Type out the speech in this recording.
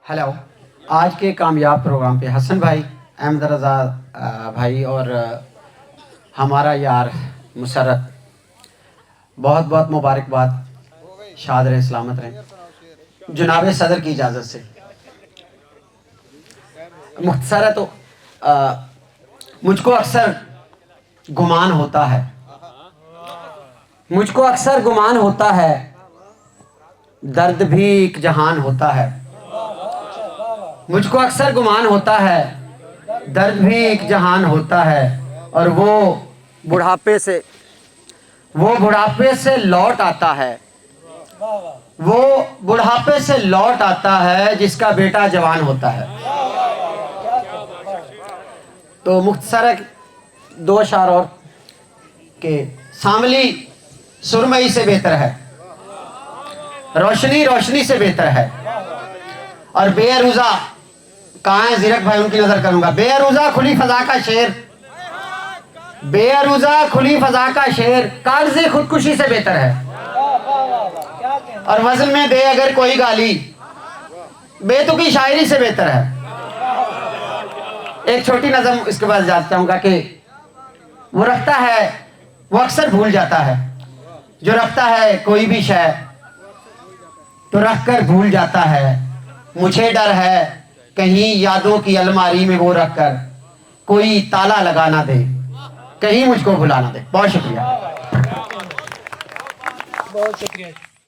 Hello. आज के कामयाब प्रोग्राम पे हसन भाई, अहमद रज़ा भाई और हमारा यार मुसर्रत, बहुत बहुत मुबारकबाद। शाद रहे, सलामत रहें। जनाब सदर की इजाज़त से मुख्तसर है तो मुझको अक्सर गुमान होता है, मुझको अक्सर गुमान होता है, दर्द भी एक जहान होता है। मुझको अक्सर गुमान होता है, दर्द भी एक जहान होता है। और वो बुढ़ापे से लौट आता है, वो बुढ़ापे से लौट आता है जिसका बेटा जवान होता है। तो मुख्तसर दो अशार और के सांवली सुरमई से बेहतर है, रोशनी रोशनी से बेहतर है। और बेअरूजा कहाँ है जीरक भाई, उनकी नजर करूंगा। बेअरूजा खुली फजा का शेर, बेअरूजा खुली फजा का शेर कागज़े खुदकुशी से बेहतर है। और वज़न में दे अगर कोई गाली, बेतुकी शायरी से बेहतर है। एक छोटी नज़म इसके बाद जाना चाहूंगा कि वो रखता है, वो अक्सर भूल जाता है। जो रखता है कोई भी शय तो रख कर भूल जाता है। मुझे डर है कहीं यादों की अलमारी में वो रख कर कोई ताला लगा ना दे, कहीं मुझको भुला ना दे। बहुत शुक्रिया। बहुत शुक्रिया।